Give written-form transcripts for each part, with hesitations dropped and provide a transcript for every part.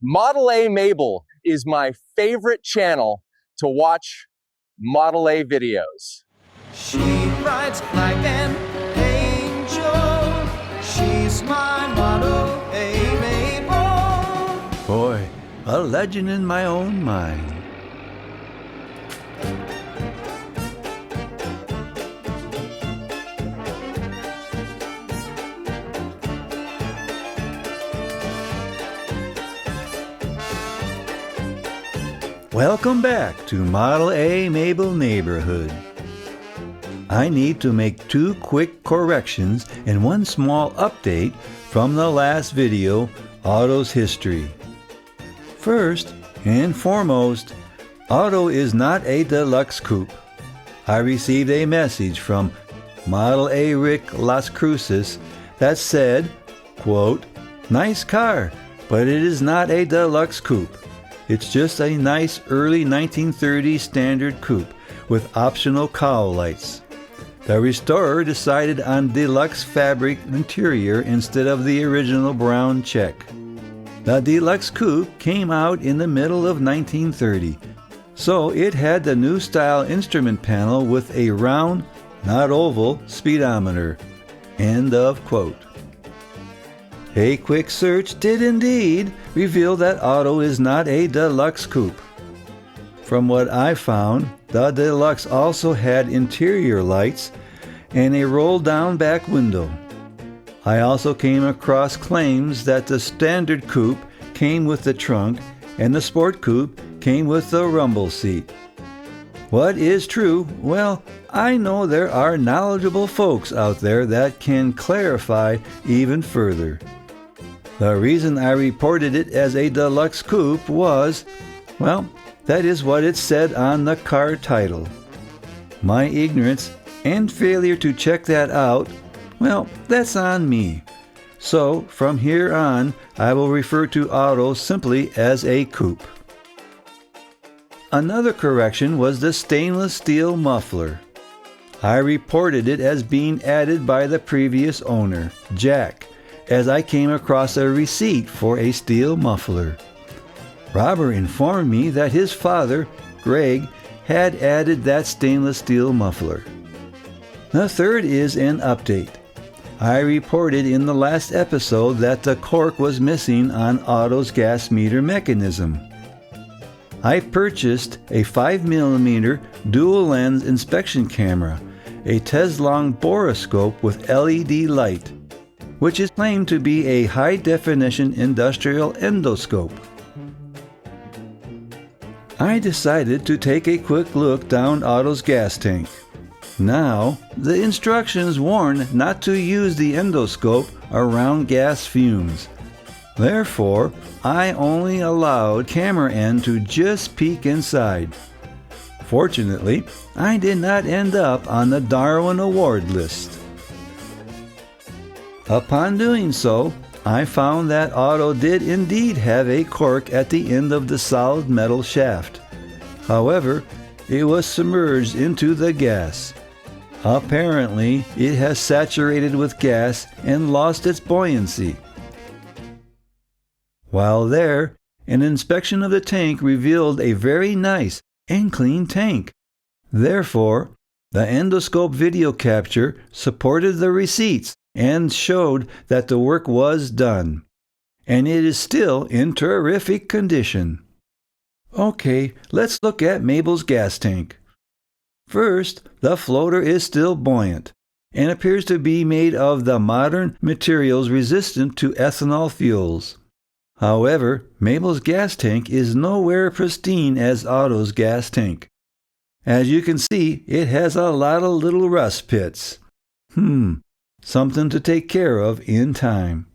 Model A Mabel is my favorite channel to watch Model A videos. She rides like an angel. She's my Model A Mabel. Boy, a legend in my own mind. Welcome back to Model A Mabel Neighborhood. I need to make two quick corrections and one small update from the last video, Otto's history. First and foremost, Otto is not a deluxe coupe. I received a message from Model A Rick Las Cruces that said, quote, "Nice car, but it is not a deluxe coupe. It's just a nice early 1930s standard coupe with optional cowl lights. The restorer decided on deluxe fabric interior instead of the original brown check. The deluxe coupe came out in the middle of 1930, so it had the new style instrument panel with a round, not oval, speedometer." End of quote. A quick search did indeed reveal that Otto is not a deluxe coupe. From what I found, the deluxe also had interior lights and a roll-down back window. I also came across claims that the standard coupe came with the trunk and the sport coupe came with the rumble seat. What is true? Well, I know there are knowledgeable folks out there that can clarify even further. The reason I reported it as a deluxe coupe was, well, that is what it said on the car title. My ignorance and failure to check that out, well, that's on me. So, from here on, I will refer to Otto simply as a coupe. Another correction was the stainless steel muffler. I reported it as being added by the previous owner, Jack, as I came across a receipt for a steel muffler. Robert informed me that his father, Greg, had added that stainless steel muffler. The third is an update. I reported in the last episode that the cork was missing on Otto's gas meter mechanism. I purchased a 5mm dual lens inspection camera, a Teslong borescope with LED light, which is claimed to be a high-definition industrial endoscope. I decided to take a quick look down Otto's gas tank. Now, the instructions warn not to use the endoscope around gas fumes. Therefore, I only allowed camera end to just peek inside. Fortunately, I did not end up on the Darwin Award list. Upon doing so, I found that Otto did indeed have a cork at the end of the solid metal shaft. However, it was submerged into the gas. Apparently, it has saturated with gas and lost its buoyancy. While there, an inspection of the tank revealed a very nice and clean tank. Therefore, the endoscope video capture supported the receipts and showed that the work was done, and it is still in terrific condition. Okay, let's look at Mabel's gas tank. First, the floater is still buoyant and appears to be made of the modern materials resistant to ethanol fuels. However, Mabel's gas tank is nowhere pristine as Otto's gas tank. As you can see, it has a lot of little rust pits. Something to take care of in time.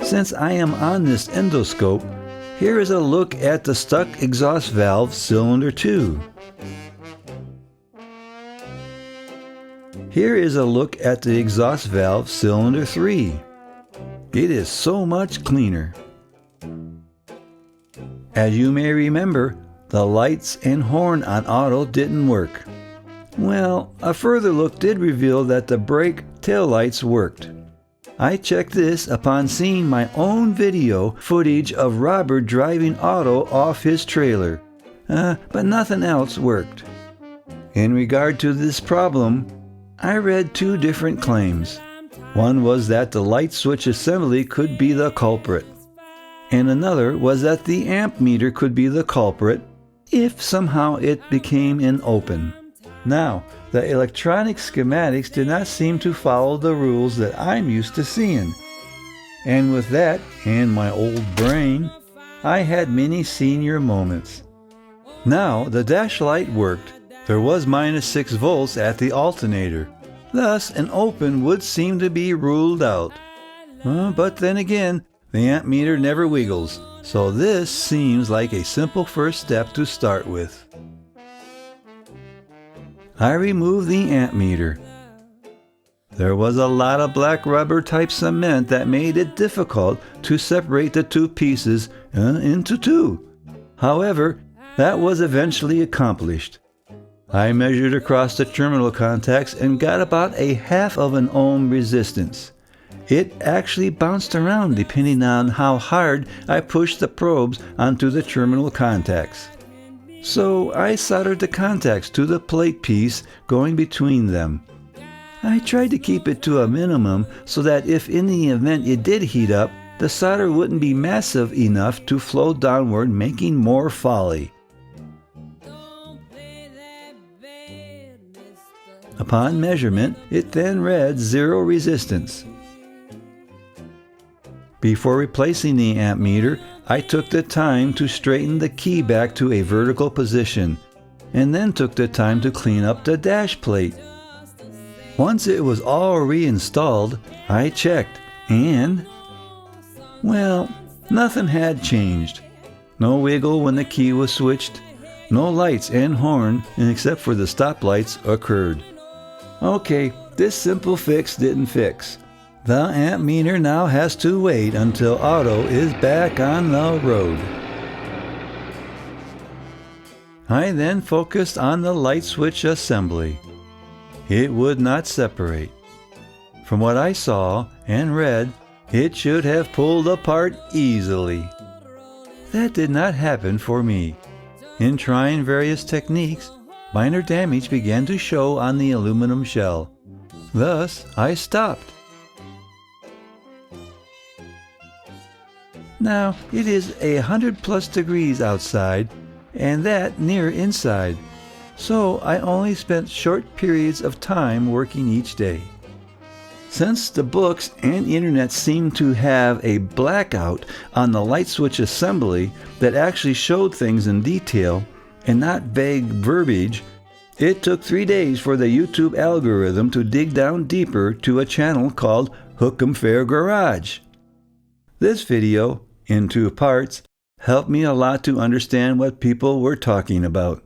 Since I am on this endoscope, here is a look at the stuck exhaust valve cylinder 2. Here is a look at the exhaust valve cylinder 3. It is so much cleaner. As you may remember, the lights and horn on Otto didn't work. Well, a further look did reveal that the brake taillights worked. I checked this upon seeing my own video footage of Robert driving Otto off his trailer, but nothing else worked. In regard to this problem, I read two different claims. One was that the light switch assembly could be the culprit, and another was that the Ampmeter could be the culprit if somehow it became an open. Now, the electronic schematics did not seem to follow the rules that I'm used to seeing. And with that, and my old brain, I had many senior moments. Now, the dash light worked. There was -6 volts at the alternator. Thus, an open would seem to be ruled out. But then again, the Ampmeter never wiggles, so this seems like a simple first step to start with. I removed the Ampmeter. There was a lot of black rubber type cement that made it difficult to separate the two pieces into two. However, that was eventually accomplished. I measured across the terminal contacts and got about a 1/2 ohm resistance. It actually bounced around depending on how hard I pushed the probes onto the terminal contacts. So I soldered the contacts to the plate piece going between them. I tried to keep it to a minimum so that if in the event it did heat up, the solder wouldn't be massive enough to flow downward, making more folly. Upon measurement, it then read 0 resistance. Before replacing the Ampmeter, I took the time to straighten the key back to a vertical position, and then took the time to clean up the dash plate. Once it was all reinstalled, I checked, and, well, nothing had changed. No wiggle when the key was switched, no lights and horn, except for the stoplights, occurred. Okay, this simple fix didn't fix. The Ampmeter now has to wait until Otto is back on the road. I then focused on the light switch assembly. It would not separate. From what I saw and read, it should have pulled apart easily. That did not happen for me. In trying various techniques, minor damage began to show on the aluminum shell. Thus, I stopped. Now, it is 100+ degrees outside, and that near inside, so I only spent short periods of time working each day. Since the books and internet seem to have a blackout on the light switch assembly that actually showed things in detail and not vague verbiage, it took 3 days for the YouTube algorithm to dig down deeper to a channel called Hookemfair Garage. This video, in 2 parts, helped me a lot to understand what people were talking about.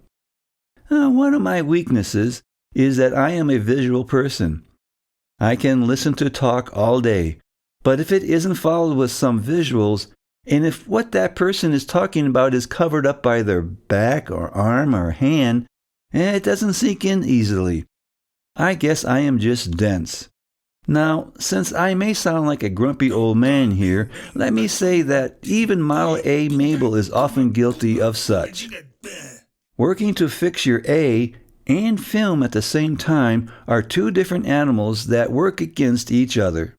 One of my weaknesses is that I am a visual person. I can listen to talk all day, but if it isn't followed with some visuals, and if what that person is talking about is covered up by their back or arm or hand, it doesn't sink in easily. I guess I am just dense. Now, since I may sound like a grumpy old man here, let me say that even Model A Mabel is often guilty of such. Working to fix your A and film at the same time are 2 different animals that work against each other.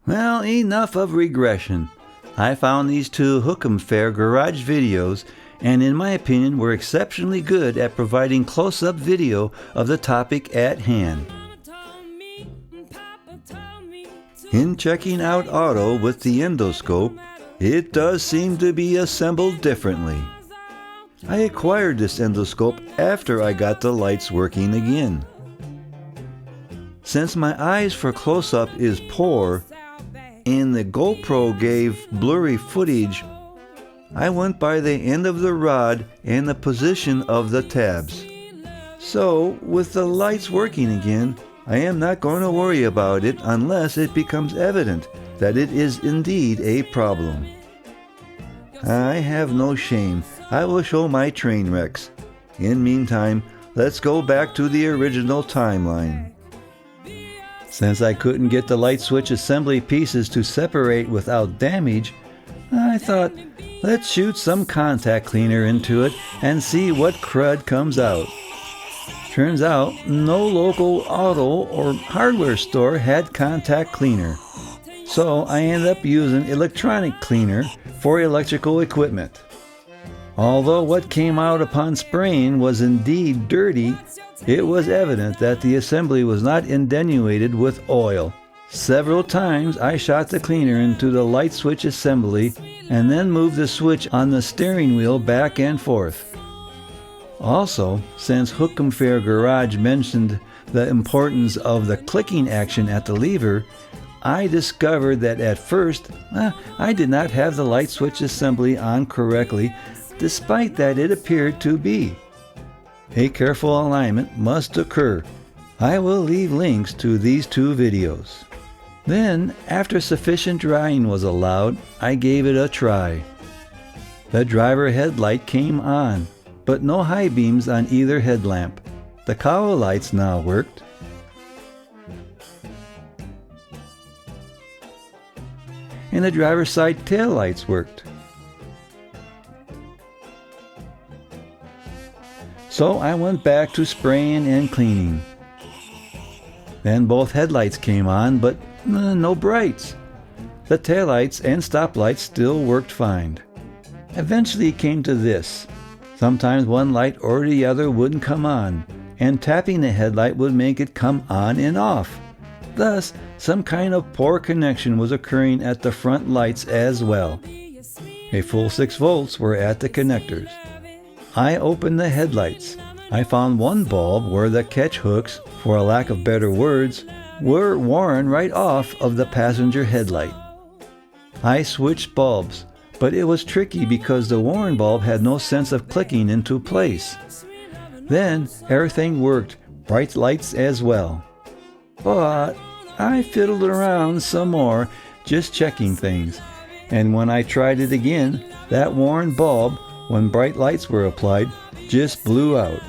Well, enough of regression. I found these 2 Hookemfair Garage videos, and in my opinion were exceptionally good at providing close-up video of the topic at hand. In checking out Otto with the endoscope, it does seem to be assembled differently. I acquired this endoscope after I got the lights working again. Since my eyes for close-up is poor, and the GoPro gave blurry footage, I went by the end of the rod and the position of the tabs. So, with the lights working again, I am not going to worry about it unless it becomes evident that it is indeed a problem. I have no shame. I will show my train wrecks. In meantime, let's go back to the original timeline. Since I couldn't get the light switch assembly pieces to separate without damage, I thought, let's shoot some contact cleaner into it and see what crud comes out. Turns out, no local auto or hardware store had contact cleaner. So I ended up using electronic cleaner for electrical equipment. Although what came out upon spraying was indeed dirty, it was evident that the assembly was not indentuated with oil. Several times I shot the cleaner into the light switch assembly and then moved the switch on the steering wheel back and forth. Also, since Hookemfair Garage mentioned the importance of the clicking action at the lever, I discovered that at first I did not have the light switch assembly on correctly, despite that it appeared to be. A careful alignment must occur. I will leave links to these two videos. Then, after sufficient drying was allowed, I gave it a try. The driver headlight came on, but no high beams on either headlamp. The cowl lights now worked. And the driver's side tail lights worked. So I went back to spraying and cleaning. Then both headlights came on, but no brights. The taillights and stoplights still worked fine. Eventually it came to this. Sometimes one light or the other wouldn't come on, and tapping the headlight would make it come on and off. Thus, some kind of poor connection was occurring at the front lights as well. A full 6 volts were at the connectors. I opened the headlights. I found one bulb where the catch hooks, for a lack of better words, were worn right off of the passenger headlight. I switched bulbs, but it was tricky because the worn bulb had no sense of clicking into place. Then everything worked, bright lights as well. But I fiddled around some more, just checking things, and when I tried it again, that worn bulb, when bright lights were applied, just blew out.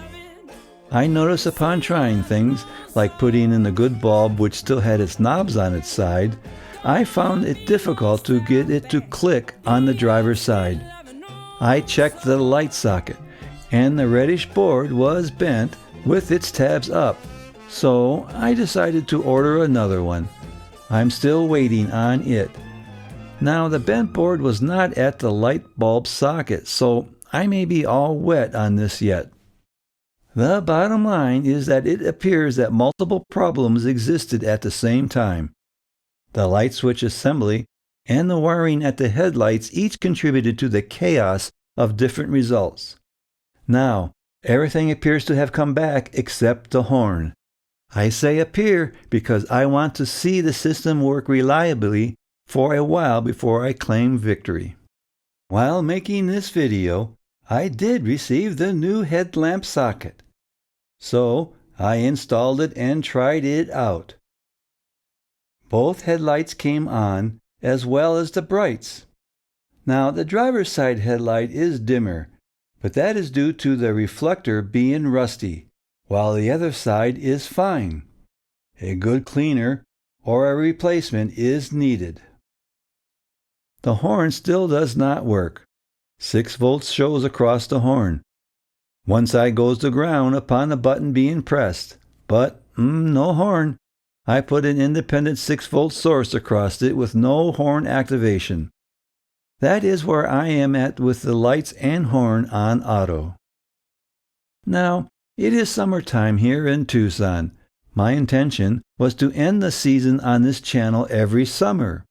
I noticed upon trying things, like putting in the good bulb which still had its knobs on its side, I found it difficult to get it to click on the driver's side. I checked the light socket, and the reddish board was bent with its tabs up, so I decided to order another one. I'm still waiting on it. Now the bent board was not at the light bulb socket, so I may be all wet on this yet. The bottom line is that it appears that multiple problems existed at the same time. The light switch assembly and the wiring at the headlights each contributed to the chaos of different results. Now, everything appears to have come back except the horn. I say appear because I want to see the system work reliably for a while before I claim victory. While making this video, I did receive the new headlamp socket. So I installed it and tried it out. Both headlights came on, as well as the brights. Now the driver's side headlight is dimmer, but that is due to the reflector being rusty, while the other side is fine. A good cleaner or a replacement is needed. The horn still does not work. 6 volts shows across the horn. One side goes to ground upon the button being pressed, but no horn. I put an independent 6-volt source across it with no horn activation. That is where I am at with the lights and horn on Otto. Now, it is summertime here in Tucson. My intention was to end the season on this channel every summer.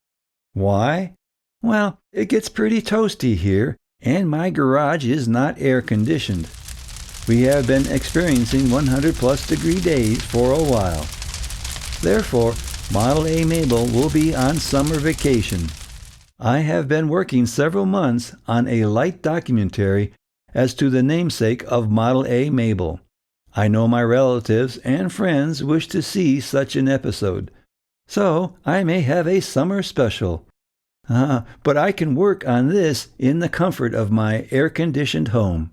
Why? Well, it gets pretty toasty here, and my garage is not air-conditioned. We have been experiencing 100-plus degree days for a while. Therefore, Model A Mabel will be on summer vacation. I have been working several months on a light documentary as to the namesake of Model A Mabel. I know my relatives and friends wish to see such an episode, so I may have a summer special. But I can work on this in the comfort of my air-conditioned home.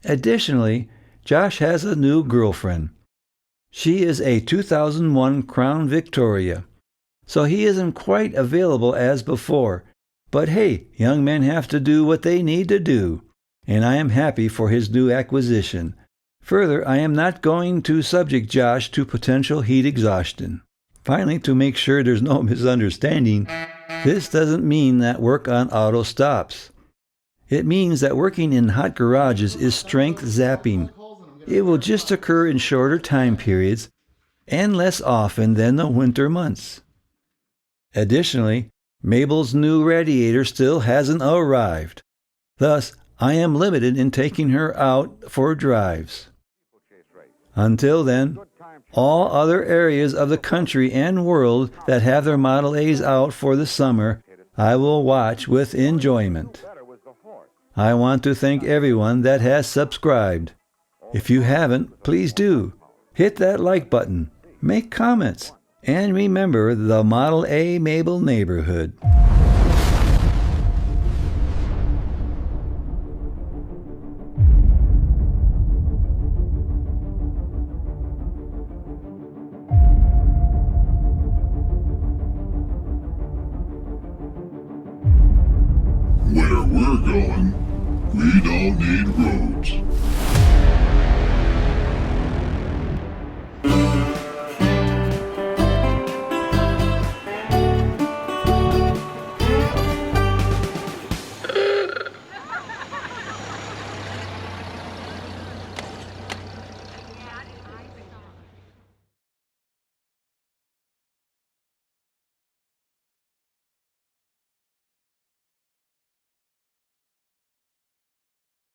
Additionally, Josh has a new girlfriend. She is a 2001 Crown Victoria, so he isn't quite available as before. But hey, young men have to do what they need to do, and I am happy for his new acquisition. Further, I am not going to subject Josh to potential heat exhaustion. Finally, to make sure there's no misunderstanding, this doesn't mean that work on Otto stops. It means that working in hot garages is strength zapping. It will just occur in shorter time periods and less often than the winter months. Additionally, Mabel's new radiator still hasn't arrived. Thus, I am limited in taking her out for drives. Until then, all other areas of the country and world that have their Model A's out for the summer, I will watch with enjoyment. I want to thank everyone that has subscribed. If you haven't, please do. Hit that like button, make comments, and remember the Model A Mabel neighborhood. Where we're going, we don't need roads.